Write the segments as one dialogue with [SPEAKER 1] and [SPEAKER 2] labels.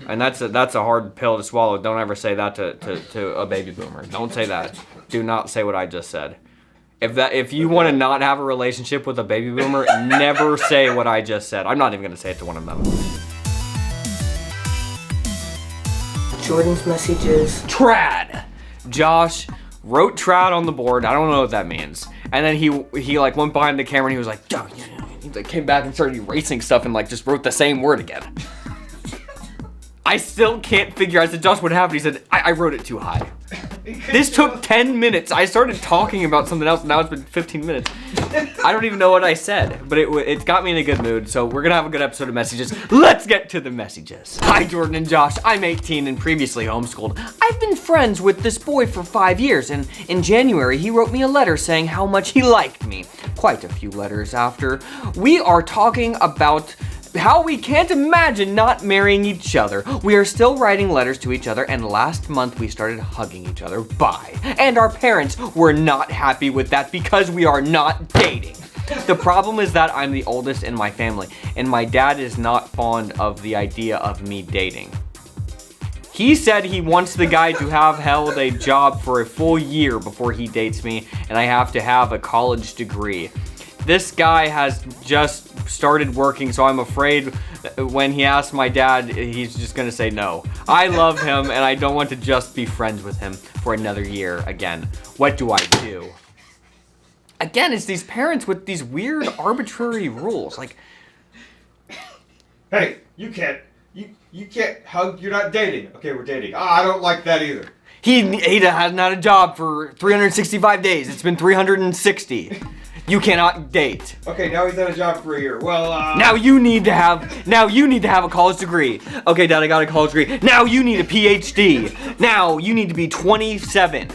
[SPEAKER 1] And that's a hard pill to swallow. Don't ever say that to a baby boomer. Don't say that. Do not say what I just said. If you want to not have a relationship with a baby boomer, never say what I just said. I'm not even going to say it to one of them.
[SPEAKER 2] Jordan's messages.
[SPEAKER 1] Trad. Josh wrote trad on the board. I don't know what that means. And then he like went behind the camera and he was like, "Yo," he like came back and started erasing stuff and like just wrote the same word again. I still can't figure out. I said, "Josh, what happened?" He said, I wrote it too high. This took 10 minutes. I started talking about something else and now it's been 15 minutes. I don't even know what I said, but it got me in a good mood. So we're gonna have a good episode of messages. Let's get to the messages. Hi, Jordan and Josh. I'm 18 and previously homeschooled. I've been friends with this boy for 5 years, and in January he wrote me a letter saying how much he liked me. Quite a few letters after. We are talking about how we can't imagine not marrying each other. We are still writing letters to each other, and last month we started hugging each other. Bye. And our parents were not happy with that because we are not dating. The problem is that I'm the oldest in my family, and my dad is not fond of the idea of me dating. He said he wants the guy to have held a job for a full year before he dates me, and I have to have a college degree. This guy has just started working, so I'm afraid when he asks my dad, he's just gonna say no. I love him, and I don't want to just be friends with him for another year again. What do I do? Again, it's these parents with these weird arbitrary rules. Like,
[SPEAKER 3] hey, you can't hug, you're not dating. Okay, we're dating. I don't like that either.
[SPEAKER 1] He has not a job for 365 days. It's been 360. You cannot date.
[SPEAKER 3] Okay, now he's at a job for a year. Well,
[SPEAKER 1] Now you need to have a college degree. Okay, Dad, I got a college degree. Now you need a PhD. Now you need to be 27.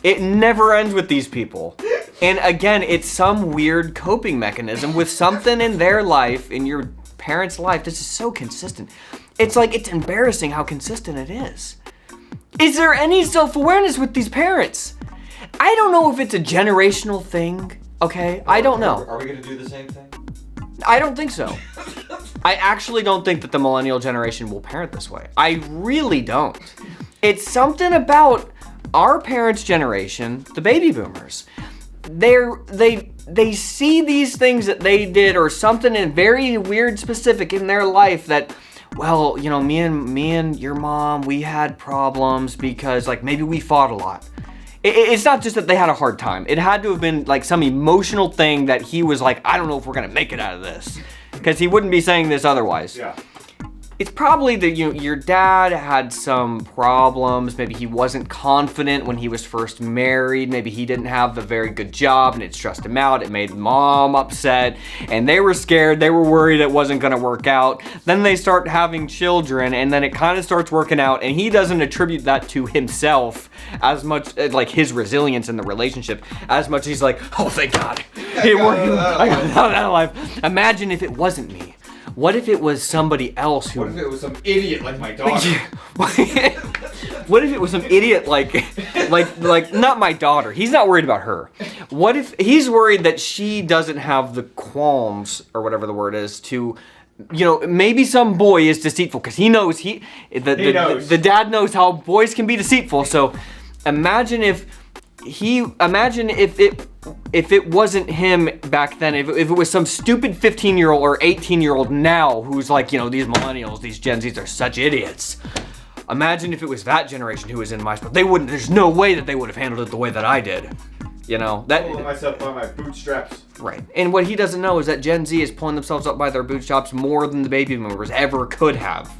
[SPEAKER 1] It never ends with these people. And again, it's some weird coping mechanism with something in their life, in your parents' life. This is so consistent. It's like, it's embarrassing how consistent it is. Is there any self-awareness with these parents? I don't know if it's a generational thing, okay? I don't know.
[SPEAKER 3] Are we gonna do the same thing?
[SPEAKER 1] I don't think so. I actually don't think that the millennial generation will parent this way. I really don't. It's something about our parents' generation, the baby boomers. They see these things that they did or something in very weird specific in their life that, well, you know, me and your mom, we had problems because like maybe we fought a lot. It's not just that they had a hard time. It had to have been like some emotional thing that he was like, I don't know if we're gonna make it out of this. Because he wouldn't be saying this otherwise.
[SPEAKER 3] Yeah.
[SPEAKER 1] It's probably that your dad had some problems. Maybe he wasn't confident when he was first married. Maybe he didn't have a very good job and it stressed him out. It made mom upset and they were scared. They were worried it wasn't gonna work out. Then they start having children and then it kind of starts working out, and he doesn't attribute that to himself as much, like his resilience in the relationship, as much as he's like, oh, thank God. It worked. I got out of that life. Imagine if it wasn't me. What if it was somebody else who...
[SPEAKER 3] What if it was some idiot like my daughter?
[SPEAKER 1] What if it was some idiot like not my daughter? He's not worried about her. What if he's worried that she doesn't have the qualms, or whatever the word is, to, you know, maybe some boy is deceitful, because he knows the dad knows how boys can be deceitful. So imagine if it wasn't him back then, if it was some stupid 15-year-old or 18-year-old now who's like, you know, these millennials, these Gen Zs are such idiots. Imagine if it was that generation who was in my spot. There's no way that they would have handled it the way that I did. You know, that.
[SPEAKER 3] Pulling myself by my bootstraps.
[SPEAKER 1] Right. And what he doesn't know is that Gen Z is pulling themselves up by their bootstraps more than the baby boomers ever could have.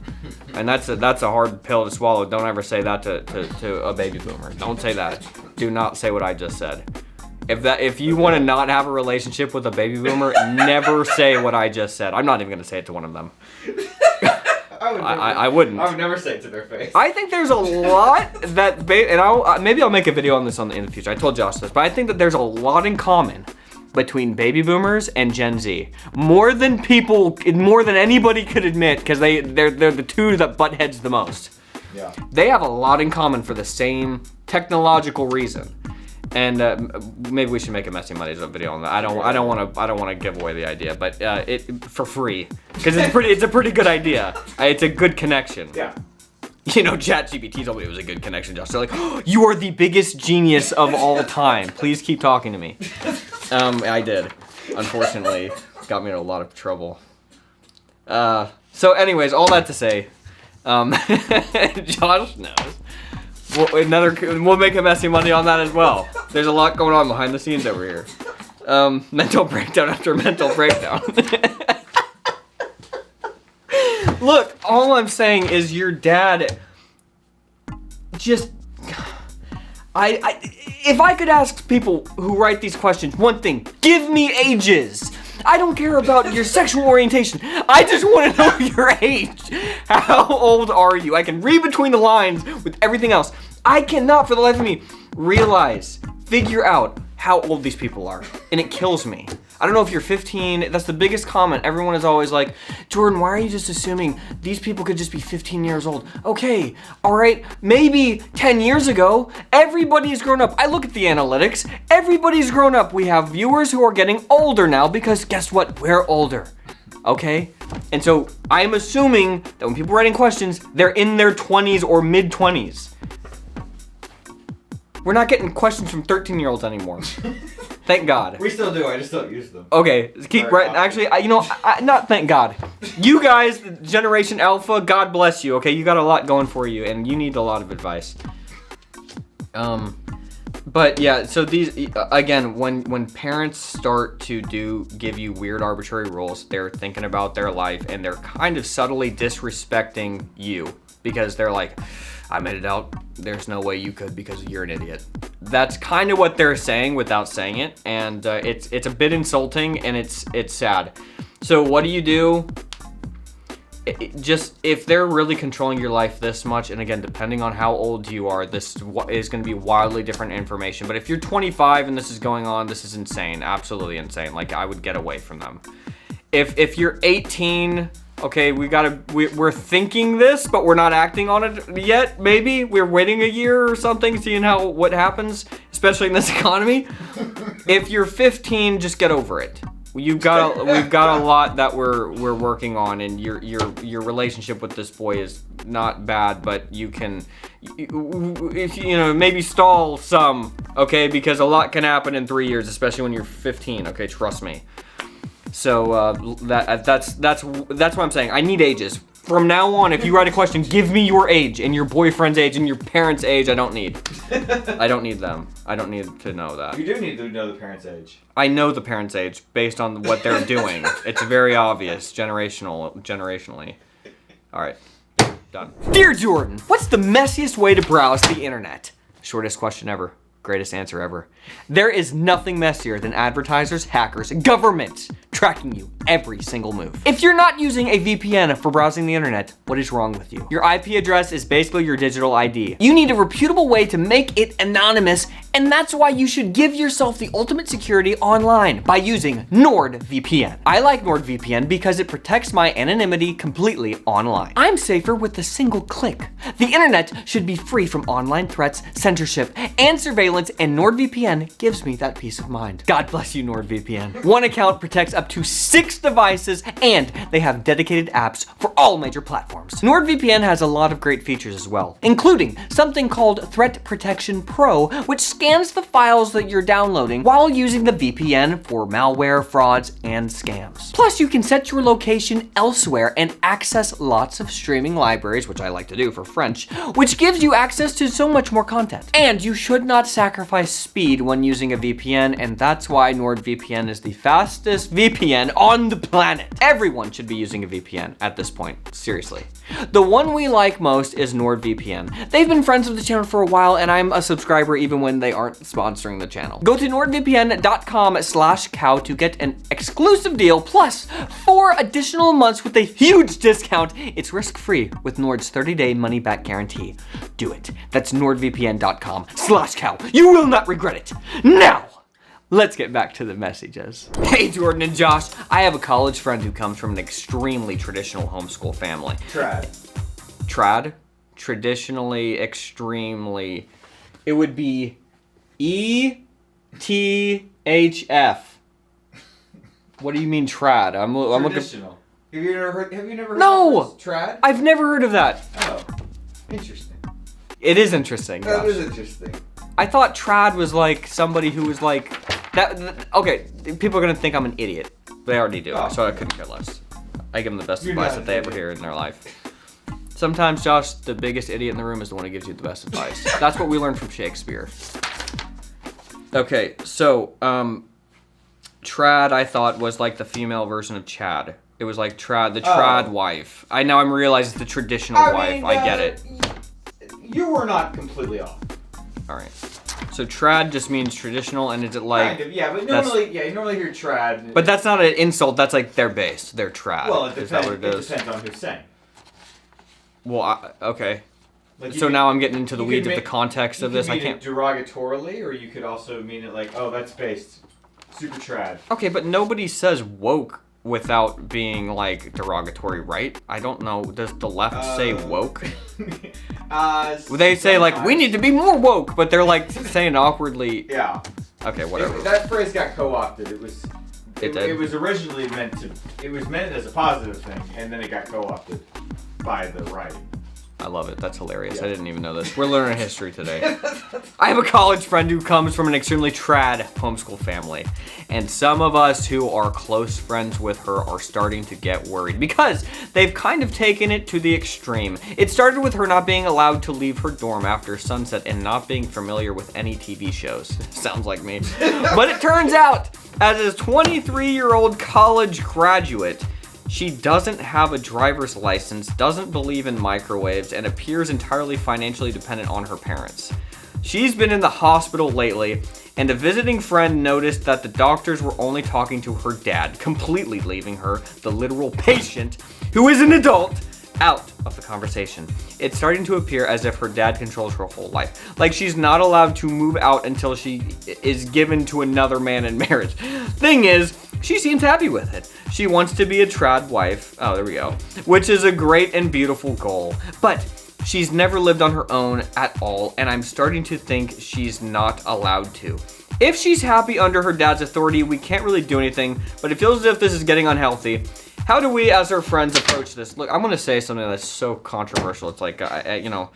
[SPEAKER 1] And that's a hard pill to swallow. Don't ever say that to a baby boomer. Don't say that. Do not say what I just said. If you want to not have a relationship with a baby boomer, never say what I just said. I'm not even going to say it to one of them. I wouldn't.
[SPEAKER 3] I would never say it to their face.
[SPEAKER 1] I think there's a lot that, maybe I'll make a video on this in the future. I told Josh this, but I think that there's a lot in common between baby boomers and Gen Z. More than anybody could admit, because they're the two that butt heads the most.
[SPEAKER 3] Yeah.
[SPEAKER 1] They have a lot in common for the same technological reason. And maybe we should make a Messy Mondays video on that. I don't want to give away the idea, but it for free because it's a pretty good idea. It's a good connection.
[SPEAKER 3] Yeah.
[SPEAKER 1] You know, ChatGPT told me it was a good connection, Josh. They're like, oh, you are the biggest genius of all time. Please keep talking to me. I did. Unfortunately, got me in a lot of trouble. So anyways, all that to say, Josh knows. We'll make a Messy Monday on that as well. There's a lot going on behind the scenes over here. Mental breakdown after mental breakdown. Look, all I'm saying is your dad just... if I could ask people who write these questions one thing, give me ages. I don't care about your sexual orientation. I just want to know your age. How old are you? I can read between the lines with everything else. I cannot for the life of me figure out how old these people are. And it kills me. I don't know if you're 15. That's the biggest comment. Everyone is always like, Jordan, why are you just assuming these people could just be 15 years old? Okay, all right, maybe 10 years ago, everybody's grown up. I look at the analytics. Everybody's grown up. We have viewers who are getting older now because guess what? We're older. Okay? And so I'm assuming that when people are writing questions, they're in their 20s or mid-20s. We're not getting questions from 13-year-olds anymore. Thank God.
[SPEAKER 3] We still do. I just don't use them.
[SPEAKER 1] Okay, keep writing. Actually, not thank God. You guys, Generation Alpha, God bless you. Okay, you got a lot going for you, and you need a lot of advice. But yeah, so these again, when parents start to give you weird arbitrary rules, they're thinking about their life, and they're kind of subtly disrespecting you because they're like, I made it out. There's no way you could because you're an idiot. That's kind of what they're saying without saying it, and it's a bit insulting and it's sad. So what do you do? Just if they're really controlling your life this much, and again, depending on how old you are, this is going to be wildly different information. But if you're 25 and this is going on, this is insane, absolutely insane. Like I would get away from them. If you're 18. Okay, we're thinking this, but we're not acting on it yet. Maybe we're waiting a year or something, seeing what happens, especially in this economy. If you're 15, just get over it. We've got a lot that we're working on, and your relationship with this boy is not bad, but you can, if maybe stall some, okay, because a lot can happen in 3 years, especially when you're 15. Okay, trust me. So that's what I'm saying. I need ages. From now on, if you write a question, give me your age and your boyfriend's age and your parents' age. I don't need them. I don't need to know that.
[SPEAKER 3] You do need to know the parents' age.
[SPEAKER 1] I know the parents' age based on what they're doing. It's very obvious, generationally. All right, done. Dear Jordan, what's the messiest way to browse the internet? Shortest question ever. Greatest answer ever. There is nothing messier than advertisers, hackers, and government tracking you every single move. If you're not using a VPN for browsing the internet, what is wrong with you? Your IP address is basically your digital ID. You need a reputable way to make it anonymous, and that's why you should give yourself the ultimate security online by using NordVPN. I like NordVPN because it protects my anonymity completely online. I'm safer with a single click. The internet should be free from online threats, censorship, and surveillance, and NordVPN gives me that peace of mind. God bless you, NordVPN. One account protects up to 6 devices, and they have dedicated apps for all major platforms. NordVPN has a lot of great features as well, including something called Threat Protection Pro, which scans the files that you're downloading while using the VPN for malware, frauds, and scams. Plus, you can set your location elsewhere and access lots of streaming libraries, which I like to do for French, which gives you access to so much more content. And you should not sacrifice speed when using a VPN, and that's why NordVPN is the fastest VPN on the planet. Everyone should be using a VPN at this point, seriously. The one we like most is NordVPN. They've been friends with the channel for a while, and I'm a subscriber even when they aren't sponsoring the channel. Go to nordvpn.com/cow to get an exclusive deal, plus 4 additional months with a huge discount. It's risk-free with Nord's 30-day money-back guarantee. Do it. That's nordvpn.com/cow. You will not regret it. Now, let's get back to the messages. Hey, Jordan and Josh. I have a college friend who comes from an extremely traditional homeschool family. Trad? Traditionally, extremely. It would be THF. What do you mean trad? I'm looking.
[SPEAKER 3] Traditional. Have you never heard?
[SPEAKER 1] No!
[SPEAKER 3] Of trad?
[SPEAKER 1] I've never heard of that.
[SPEAKER 3] Oh, interesting.
[SPEAKER 1] It is interesting.
[SPEAKER 3] That
[SPEAKER 1] Josh.
[SPEAKER 3] is interesting.
[SPEAKER 1] I thought trad was like somebody who was like that. Okay, people are gonna think I'm an idiot. They already do,
[SPEAKER 3] Oh.
[SPEAKER 1] so I couldn't care less. I give them the best
[SPEAKER 3] You're
[SPEAKER 1] advice
[SPEAKER 3] not
[SPEAKER 1] that they
[SPEAKER 3] an
[SPEAKER 1] ever
[SPEAKER 3] idiot.
[SPEAKER 1] hear in their life. Sometimes, Josh, the biggest idiot in the room is the one who gives you the best advice. That's what we learned from Shakespeare. Okay, so trad I thought was like the female version of Chad. It was like trad, the trad wife. I'm realizing it's the traditional wife. I get it.
[SPEAKER 3] You were not completely off.
[SPEAKER 1] All right. So trad just means traditional, and is it like?
[SPEAKER 3] Kind of, yeah. But you normally hear trad.
[SPEAKER 1] But that's not an insult. That's like their base. They're trad.
[SPEAKER 3] Well, it
[SPEAKER 1] Is that what
[SPEAKER 3] depends.
[SPEAKER 1] it
[SPEAKER 3] It
[SPEAKER 1] is?
[SPEAKER 3] depends on who's saying.
[SPEAKER 1] Well, okay.
[SPEAKER 3] Like you
[SPEAKER 1] So
[SPEAKER 3] could-
[SPEAKER 1] now I'm getting into the
[SPEAKER 3] you
[SPEAKER 1] weeds
[SPEAKER 3] could
[SPEAKER 1] of the
[SPEAKER 3] make-
[SPEAKER 1] context of this.
[SPEAKER 3] You
[SPEAKER 1] I
[SPEAKER 3] could mean
[SPEAKER 1] can't.
[SPEAKER 3] it derogatorily, or you could also mean it like, oh, that's based super trad.
[SPEAKER 1] Okay, but nobody says woke without being like derogatory, right? I don't know. Does the left say woke? They say like we need to be more woke, but they're like saying awkwardly.
[SPEAKER 3] Yeah.
[SPEAKER 1] Okay, whatever.
[SPEAKER 3] That phrase got co-opted. It was.
[SPEAKER 1] It did?
[SPEAKER 3] It was originally meant to. It was meant as a positive thing, and then it got co-opted by the right.
[SPEAKER 1] I love it. That's hilarious.
[SPEAKER 3] Yeah.
[SPEAKER 1] I didn't even know this. We're learning history today. I have a college friend who comes from an extremely trad homeschool family. And some of us who are close friends with her are starting to get worried because they've kind of taken it to the extreme. It started with her not being allowed to leave her dorm after sunset and not being familiar with any TV shows. Sounds like me. But it turns out, as a 23-year-old college graduate, she doesn't have a driver's license, doesn't believe in microwaves, and appears entirely financially dependent on her parents. She's been in the hospital lately, and a visiting friend noticed that the doctors were only talking to her dad, completely leaving her, the literal patient, who is an adult, out of the conversation. It's starting to appear as if her dad controls her whole life. Like she's not allowed to move out until she is given to another man in marriage. Thing is, she seems happy with it. She wants to be a trad wife. Oh, there we go. Which is a great and beautiful goal. But she's never lived on her own at all, and I'm starting to think she's not allowed to. If she's happy under her dad's authority, we can't really do anything, but it feels as if this is getting unhealthy. How do we, as her friends, approach this? Look, I'm gonna say something that's so controversial. It's like, you know,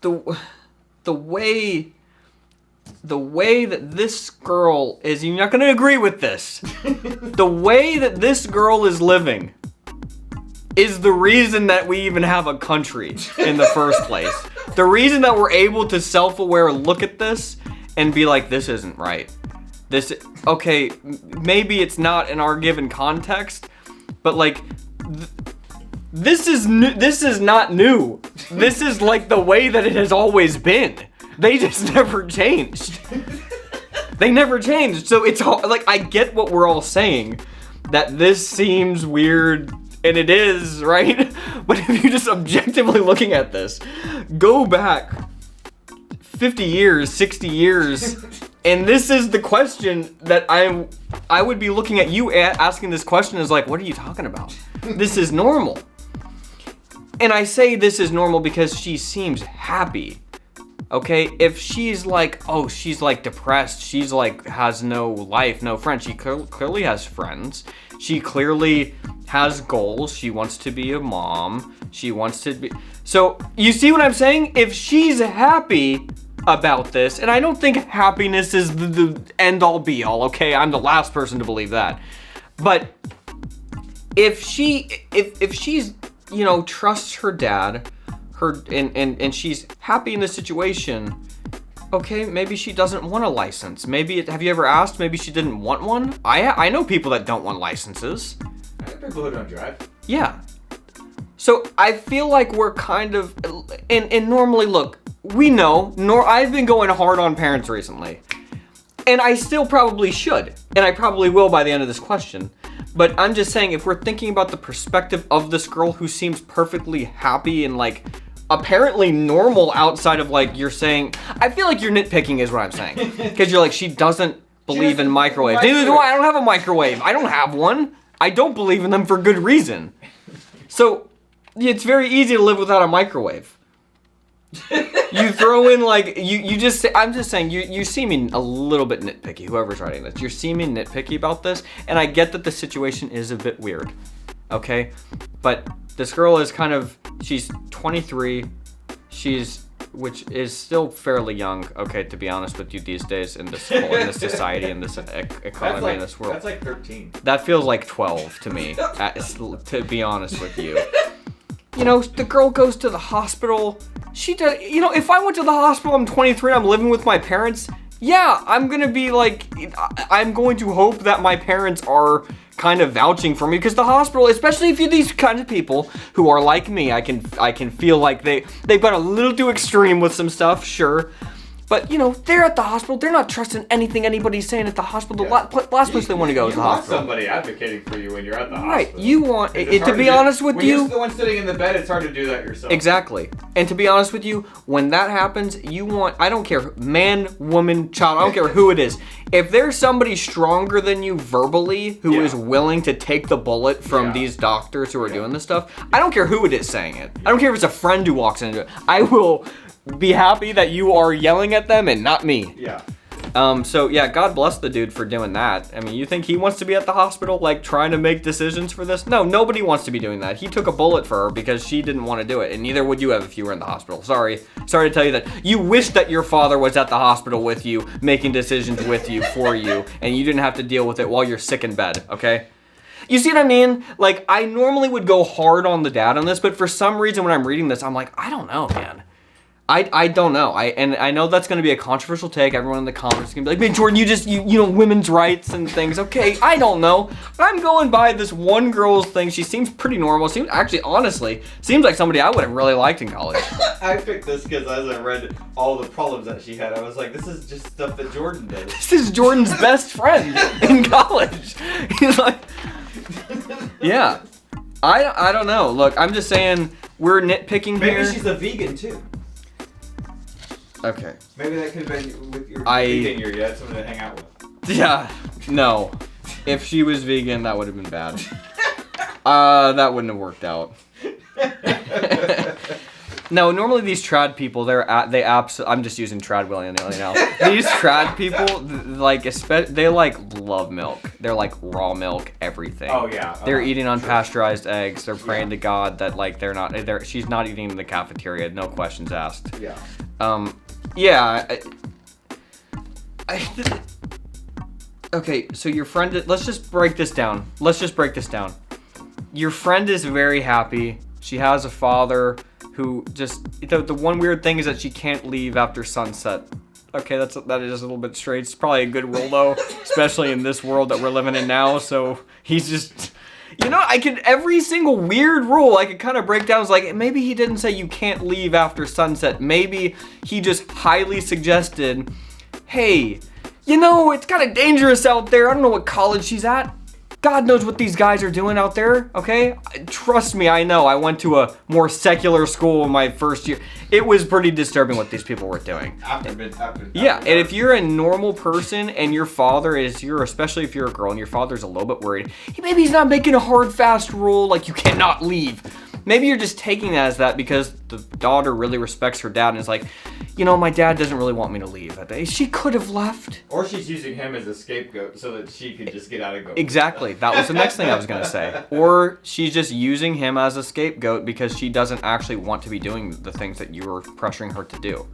[SPEAKER 1] the way that this girl is, you're not gonna agree with this. The way that this girl is living is the reason that we even have a country in the first place. The reason that we're able to self-aware look at this and be like, this isn't right. Okay, maybe it's not in our given context, but like, this is not new. This is like the way that it has always been. They just never changed. They never changed. So it's all, like, I get what we're all saying, that this seems weird, and it is, right? But if you're just objectively looking at this, go back 50 years, 60 years, and this is the question that I would be looking at you asking this question is like, what are you talking about? This is normal. And I say this is normal because she seems happy. Okay, if she's like, oh, she's like depressed, she's like has no life, no friends. She clearly has friends. She clearly has goals. She wants to be a mom. She wants to be. So you see what I'm saying? If she's happy about this, and I don't think happiness is the end all be all. Okay, I'm the last person to believe that. But if she's, you know, trusts her dad. And she's happy in this situation. Okay, maybe she doesn't want a license. Maybe have you ever asked? Maybe she didn't want one. I know people that don't want licenses.
[SPEAKER 3] I know people who don't drive.
[SPEAKER 1] Yeah. So I feel like we're kind of and normally look, we know. I've been going hard on parents recently, and I still probably should, and I probably will by the end of this question. But I'm just saying, if we're thinking about the perspective of this girl who seems perfectly happy and like apparently normal outside of like you're saying, I feel like you're nitpicking is what I'm saying. Because you're like, she doesn't believe in microwaves. Neither do I. I don't have a microwave. I don't have one. I don't believe in them for good reason. So it's very easy to live without a microwave. You throw in like you just say, I'm just saying you seeming a little bit nitpicky. Whoever's writing this, you're seeming nitpicky about this, and I get that the situation is a bit weird, okay? But this girl is she's 23, which is still fairly young, okay, to be honest with you these days in this society, in this economy, in this world.
[SPEAKER 3] That's like 13.
[SPEAKER 1] That feels like 12 to me, to be honest with you. You know, the girl goes to the hospital. She does, you know, if I went to the hospital, I'm 23, I'm living with my parents, yeah, I'm gonna be like, I'm going to hope that my parents are kind of vouching for me, because the hospital, especially if you're these kind of people who are like me, I can feel like they've got a little too extreme with some stuff, sure. But, you know, they're at the hospital. They're not trusting anything anybody's saying at the hospital.
[SPEAKER 3] Yeah.
[SPEAKER 1] The last place they want to go is the hospital.
[SPEAKER 3] You want somebody advocating for you when you're at the hospital.
[SPEAKER 1] Right. You want, to be honest with you.
[SPEAKER 3] When you're the one sitting in the bed, it's hard to do that yourself.
[SPEAKER 1] Exactly. And to be honest with you, when that happens, you want, I don't care, man, woman, child, I don't care who it is. If there's somebody stronger than you verbally who is willing to take the bullet from these doctors who are doing this stuff, I don't care who it is saying it. I don't care if it's a friend who walks into it. I will be happy that you are yelling at them and not me.
[SPEAKER 3] Yeah.
[SPEAKER 1] So yeah, God bless the dude for doing that. I mean, you think he wants to be at the hospital, like, trying to make decisions for this? No, nobody wants to be doing that. He took a bullet for her because she didn't want to do it, and neither would you have if you were in the hospital. Sorry to tell you that. You wish that your father was at the hospital with you, making decisions with you, for you, and you didn't have to deal with it while you're sick in bed, okay? You see what I mean? Like, I normally would go hard on the dad on this, but for some reason when I'm reading this, I'm like, I don't know, man. I don't know. I know that's going to be a controversial take. Everyone in the comments is going to be like, man, Jordan, you know, women's rights and things. Okay, I don't know. I'm going by this one girl's thing. She seems pretty normal. Honestly, seems like somebody I would have really liked in college.
[SPEAKER 3] I picked this because as I read all the problems that she had, I was like, this is just stuff that Jordan does.
[SPEAKER 1] This is Jordan's best friend in college. He's like, yeah. I don't know. Look, I'm just saying we're nitpicking here.
[SPEAKER 3] Maybe she's a vegan too.
[SPEAKER 1] Okay.
[SPEAKER 3] Maybe that could have been with your vegan year. You had someone to hang out with.
[SPEAKER 1] Yeah. No. If she was vegan, that would have been bad. That wouldn't have worked out. No, normally these trad people, I'm just using trad willy-nilly now. These trad people, they love milk. They're like raw milk, everything.
[SPEAKER 3] Oh yeah.
[SPEAKER 1] They're eating unpasteurized eggs. They're praying to God that she's not eating in the cafeteria. No questions asked.
[SPEAKER 3] Yeah.
[SPEAKER 1] Yeah. Okay, so your friend, let's just break this down. Your friend is very happy. She has a father who the one weird thing is that she can't leave after sunset. Okay, that is a little bit straight. It's probably a good rule though, especially in this world that we're living in now. So he's just, you know, every single weird rule I could kind of break down. It's like, maybe he didn't say you can't leave after sunset. Maybe he just highly suggested, hey, you know, it's kind of dangerous out there. I don't know what college she's at. God knows what these guys are doing out there, okay? Trust me, I know. I went to a more secular school in my first year. It was pretty disturbing what these people were doing. Yeah, and if you're a normal person and your father especially if you're a girl and your father's a little bit worried, maybe he's not making a hard, fast rule like you cannot leave. Maybe you're just taking that as that because the daughter really respects her dad and is like, you know, my dad doesn't really want me to leave that day. She could have left.
[SPEAKER 3] Or she's using him as a scapegoat so that she could just get out of go.
[SPEAKER 1] Exactly. That was the next thing I was going to say. Or she's just using him as a scapegoat because she doesn't actually want to be doing the things that you were pressuring her to do.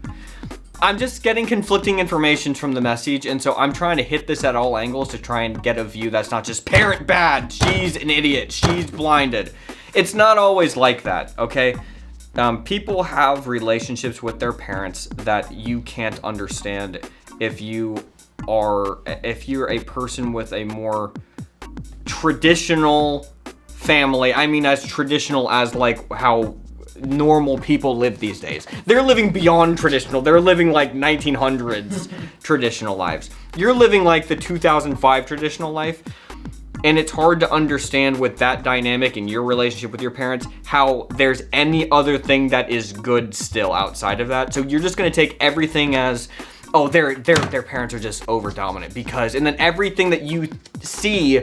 [SPEAKER 1] I'm just getting conflicting information from the message, and so I'm trying to hit this at all angles to try and get a view that's not just parent bad, she's an idiot, she's blinded. It's not always like that, okay? People have relationships with their parents that you can't understand if you're a person with a more traditional family. I mean, as traditional as like how normal people live these days. They're living beyond traditional. They're living like 1900s traditional lives. You're living like the 2005 traditional life. And it's hard to understand with that dynamic in your relationship with your parents how there's any other thing that is good still outside of that. So you're just going to take everything as, oh, their parents are just over dominant because, and then everything that you see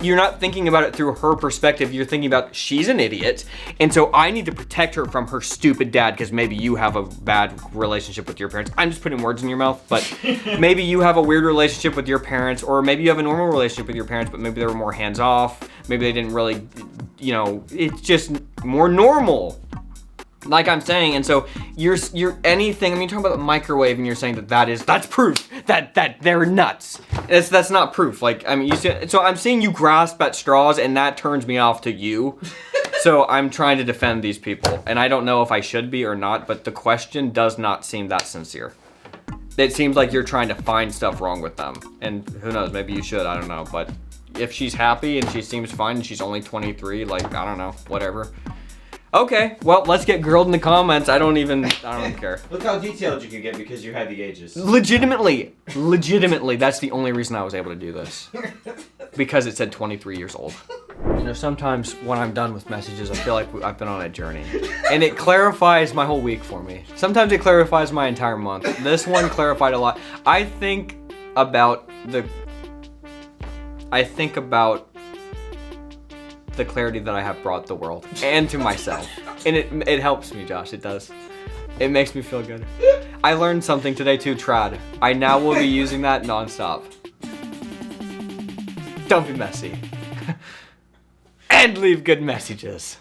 [SPEAKER 1] you're not thinking about it through her perspective. You're thinking about she's an idiot, and so I need to protect her from her stupid dad because maybe you have a bad relationship with your parents. I'm just putting words in your mouth, but maybe you have a weird relationship with your parents, or maybe you have a normal relationship with your parents, but maybe they were more hands-off. Maybe they didn't really, it's just more normal. Like I'm saying, and so you're anything. I mean, you're talking about the microwave, and you're saying that's proof that they're nuts. That's not proof. Like, I mean, so I'm seeing you grasp at straws, and that turns me off to you. So I'm trying to defend these people, and I don't know if I should be or not. But the question does not seem that sincere. It seems like you're trying to find stuff wrong with them, and who knows? Maybe you should. I don't know. But if she's happy and she seems fine, and she's only 23, like I don't know, whatever. Okay, well, let's get grilled in the comments. I don't care.
[SPEAKER 3] Look how detailed you can get because you had the ages.
[SPEAKER 1] Legitimately, that's the only reason I was able to do this. Because it said 23 years old. Sometimes when I'm done with messages, I feel like I've been on a journey. And it clarifies my whole week for me. Sometimes it clarifies my entire month. This one clarified a lot. I think about the clarity that I have brought the world and to myself. And it helps me, Josh, it does. It makes me feel good. I learned something today too, trad. I now will be using that nonstop. Don't be messy. And leave good messages.